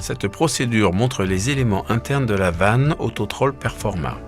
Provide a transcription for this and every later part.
Cette procédure montre les éléments internes de la vanne Autotroll Performa.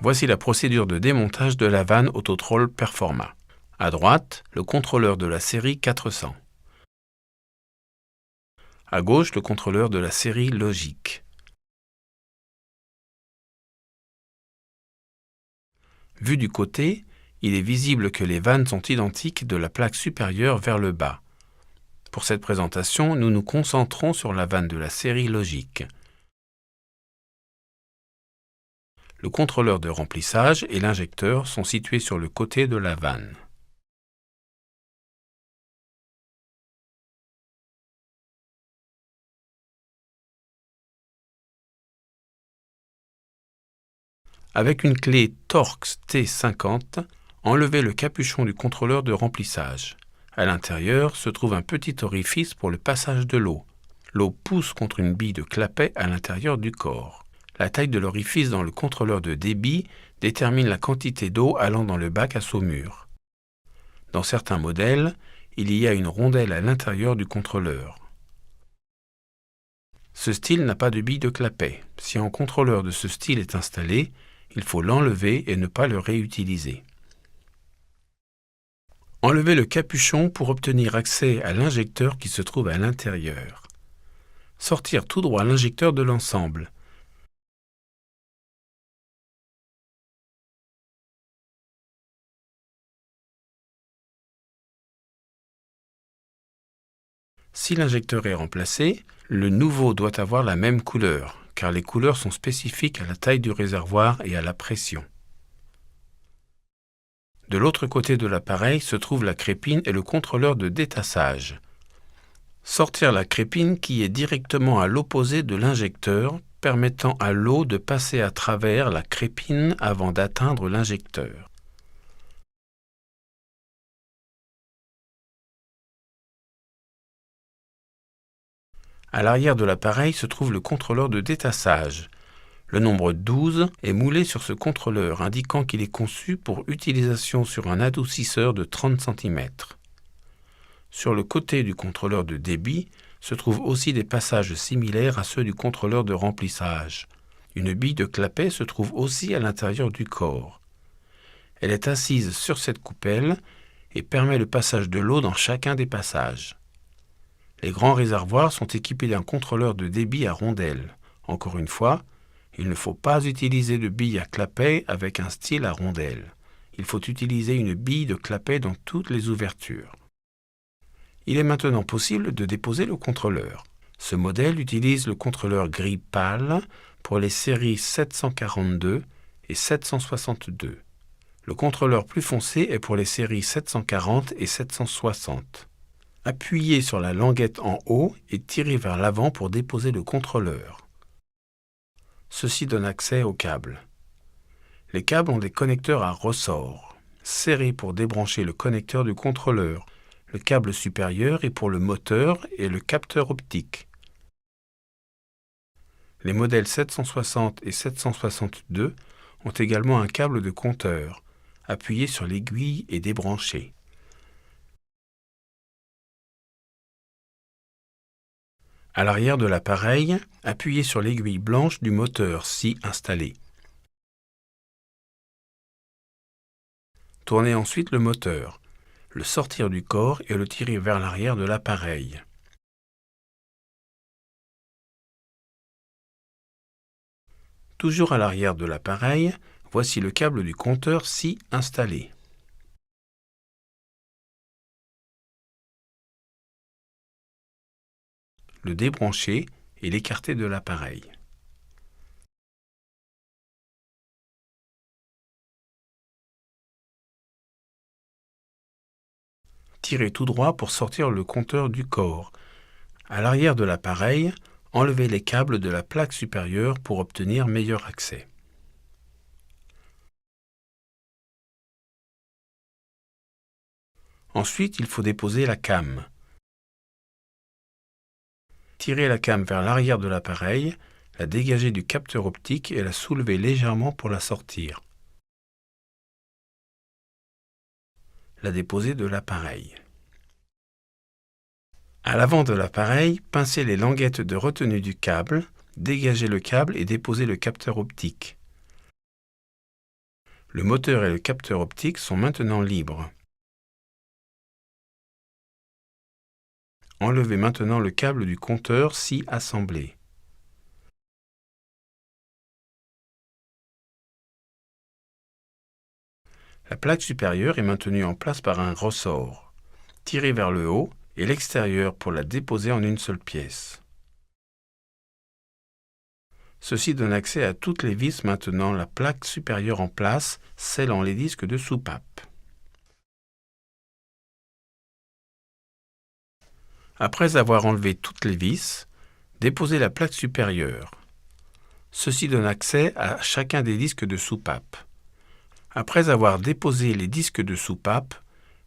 Voici la procédure de démontage de la vanne Autotroll Performa. À droite, le contrôleur de la série 400. À gauche, le contrôleur de la série Logic. Vu du côté, il est visible que les vannes sont identiques de la plaque supérieure vers le bas. Pour cette présentation, nous nous concentrons sur la vanne de la série Logic. Le contrôleur de remplissage et l'injecteur sont situés sur le côté de la vanne. Avec une clé Torx T50, enlevez le capuchon du contrôleur de remplissage. À l'intérieur se trouve un petit orifice pour le passage de l'eau. L'eau pousse contre une bille de clapet à l'intérieur du corps. La taille de l'orifice dans le contrôleur de débit détermine la quantité d'eau allant dans le bac à saumure. Dans certains modèles, il y a une rondelle à l'intérieur du contrôleur. Ce style n'a pas de bille de clapet. Si un contrôleur de ce style est installé, il faut l'enlever et ne pas le réutiliser. Enlevez le capuchon pour obtenir accès à l'injecteur qui se trouve à l'intérieur. Sortir tout droit l'injecteur de l'ensemble. Si l'injecteur est remplacé, le nouveau doit avoir la même couleur, car les couleurs sont spécifiques à la taille du réservoir et à la pression. De l'autre côté de l'appareil se trouve la crépine et le contrôleur de détassage. Sortir la crépine qui est directement à l'opposé de l'injecteur, permettant à l'eau de passer à travers la crépine avant d'atteindre l'injecteur. À l'arrière de l'appareil se trouve le contrôleur de détassage. Le nombre 12 est moulé sur ce contrôleur, indiquant qu'il est conçu pour utilisation sur un adoucisseur de 30 cm. Sur le côté du contrôleur de débit se trouvent aussi des passages similaires à ceux du contrôleur de remplissage. Une bille de clapet se trouve aussi à l'intérieur du corps. Elle est assise sur cette coupelle et permet le passage de l'eau dans chacun des passages. Les grands réservoirs sont équipés d'un contrôleur de débit à rondelle. Encore une fois, il ne faut pas utiliser de bille à clapet avec un style à rondelle. Il faut utiliser une bille de clapet dans toutes les ouvertures. Il est maintenant possible de déposer le contrôleur. Ce modèle utilise le contrôleur gris pâle pour les séries 742 et 762. Le contrôleur plus foncé est pour les séries 740 et 760. Appuyez sur la languette en haut et tirez vers l'avant pour déposer le contrôleur. Ceci donne accès aux câbles. Les câbles ont des connecteurs à ressort. Serrez pour débrancher le connecteur du contrôleur. Le câble supérieur est pour le moteur et le capteur optique. Les modèles 760 et 762 ont également un câble de compteur. Appuyez sur l'aiguille et débranchez. À l'arrière de l'appareil, appuyez sur l'aiguille blanche du moteur si installé. Tournez ensuite le moteur, le sortir du corps et le tirer vers l'arrière de l'appareil. Toujours à l'arrière de l'appareil, voici le câble du compteur si installé. Le débrancher et l'écarter de l'appareil. Tirez tout droit pour sortir le compteur du corps. À l'arrière de l'appareil, enlevez les câbles de la plaque supérieure pour obtenir meilleur accès. Ensuite, il faut déposer la cam. Tirez la cam vers l'arrière de l'appareil, la dégager du capteur optique et la soulever légèrement pour la sortir. la déposée de l'appareil. À l'avant de l'appareil, pincez les languettes de retenue du câble, dégagez le câble et déposez le capteur optique. Le moteur et le capteur optique sont maintenant libres. Enlevez maintenant le câble du compteur si assemblé. La plaque supérieure est maintenue en place par un ressort. Tirez vers le haut et l'extérieur pour la déposer en une seule pièce. Ceci donne accès à toutes les vis maintenant la plaque supérieure en place, scellant les disques de soupape. Après avoir enlevé toutes les vis, déposez la plaque supérieure. Ceci donne accès à chacun des disques de soupape. Après avoir déposé les disques de soupape,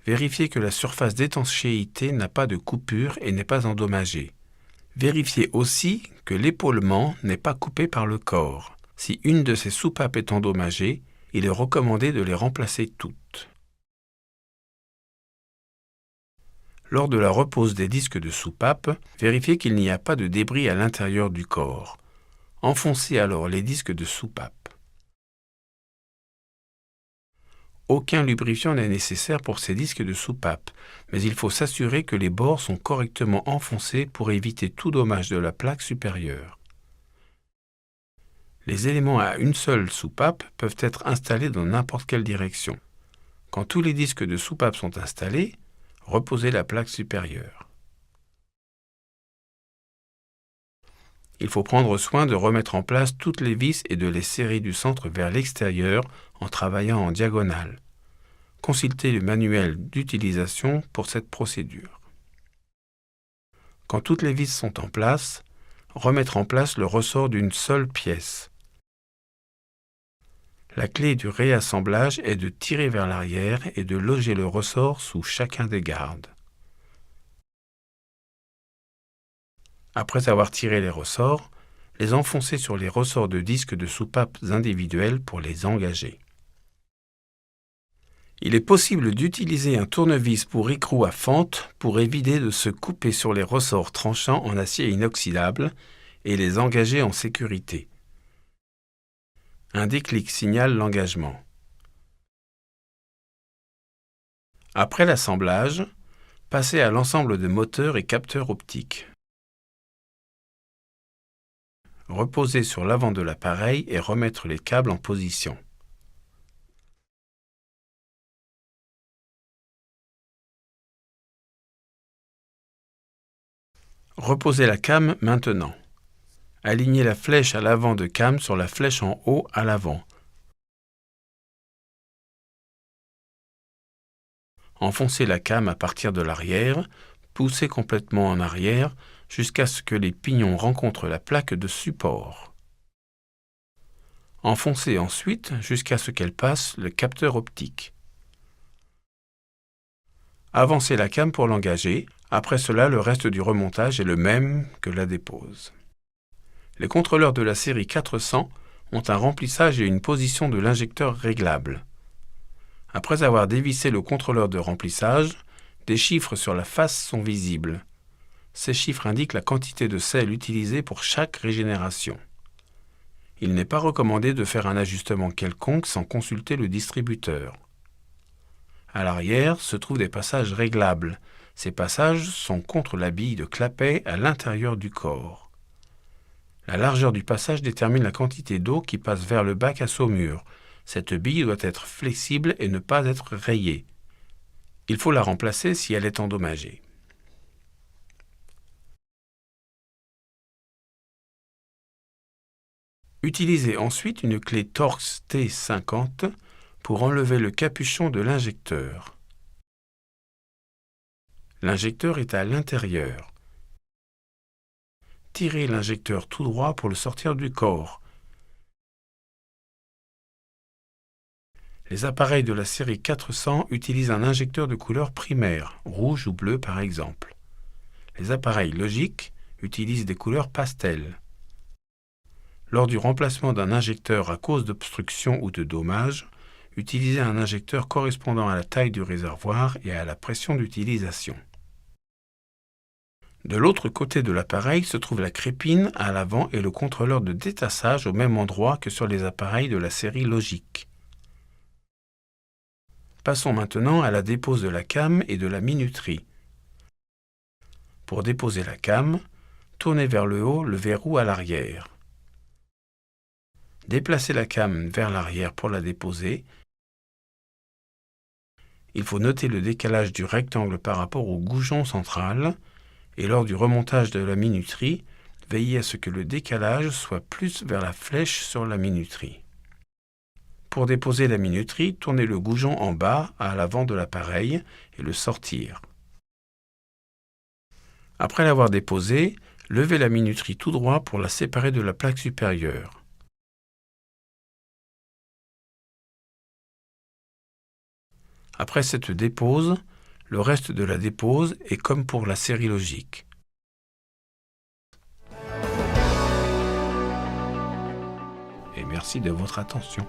vérifiez que la surface d'étanchéité n'a pas de coupure et n'est pas endommagée. Vérifiez aussi que l'épaulement n'est pas coupé par le corps. Si une de ces soupapes est endommagée, il est recommandé de les remplacer toutes. Lors de la repose des disques de soupape, vérifiez qu'il n'y a pas de débris à l'intérieur du corps. Enfoncez alors les disques de soupape. Aucun lubrifiant n'est nécessaire pour ces disques de soupape, mais il faut s'assurer que les bords sont correctement enfoncés pour éviter tout dommage de la plaque supérieure. Les éléments à une seule soupape peuvent être installés dans n'importe quelle direction. Quand tous les disques de soupape sont installés, reposez la plaque supérieure. Il faut prendre soin de remettre en place toutes les vis et de les serrer du centre vers l'extérieur en travaillant en diagonale. Consultez le manuel d'utilisation pour cette procédure. Quand toutes les vis sont en place, remettre en place le ressort d'une seule pièce. La clé du réassemblage est de tirer vers l'arrière et de loger le ressort sous chacun des gardes. Après avoir tiré les ressorts, les enfoncer sur les ressorts de disques de soupapes individuels pour les engager. Il est possible d'utiliser un tournevis pour écrou à fente pour éviter de se couper sur les ressorts tranchants en acier inoxydable et les engager en sécurité. Un déclic signale l'engagement. Après l'assemblage, passez à l'ensemble de moteurs et capteurs optiques. Reposez sur l'avant de l'appareil et remettre les câbles en position. Reposez la cam maintenant. Alignez la flèche à l'avant de cam sur la flèche en haut à l'avant. Enfoncez la cam à partir de l'arrière, poussez complètement en arrière jusqu'à ce que les pignons rencontrent la plaque de support. Enfoncez ensuite jusqu'à ce qu'elle passe le capteur optique. Avancez la cam pour l'engager. Après cela, le reste du remontage est le même que la dépose. Les contrôleurs de la série 400 ont un remplissage et une position de l'injecteur réglable. Après avoir dévissé le contrôleur de remplissage, des chiffres sur la face sont visibles. Ces chiffres indiquent la quantité de sel utilisée pour chaque régénération. Il n'est pas recommandé de faire un ajustement quelconque sans consulter le distributeur. À l'arrière se trouvent des passages réglables. Ces passages sont contre la bille de clapet à l'intérieur du corps. La largeur du passage détermine la quantité d'eau qui passe vers le bac à saumure. Cette bille doit être flexible et ne pas être rayée. Il faut la remplacer si elle est endommagée. Utilisez ensuite une clé Torx T50 pour enlever le capuchon de l'injecteur. L'injecteur est à l'intérieur. Tirez l'injecteur tout droit pour le sortir du corps. Les appareils de la série 400 utilisent un injecteur de couleur primaire, rouge ou bleu par exemple. Les appareils logiques utilisent des couleurs pastel. Lors du remplacement d'un injecteur à cause d'obstruction ou de dommage, Utilisez un injecteur correspondant à la taille du réservoir et à la pression d'utilisation. De l'autre côté de l'appareil se trouve la crépine à l'avant et le contrôleur de détassage au même endroit que sur les appareils de la série Logic. Passons maintenant à la dépose de la cam et de la minuterie. Pour déposer la cam, tournez vers le haut le verrou à l'arrière. Déplacez la cam vers l'arrière pour la déposer. Il faut noter le décalage du rectangle par rapport au goujon central et lors du remontage de la minuterie, veillez à ce que le décalage soit plus vers la flèche sur la minuterie. Pour déposer la minuterie, tournez le goujon en bas à l'avant de l'appareil et le sortir. Après l'avoir déposée, levez la minuterie tout droit pour la séparer de la plaque supérieure. Après cette dépose, le reste de la dépose est comme pour la série Logic. Et merci de votre attention.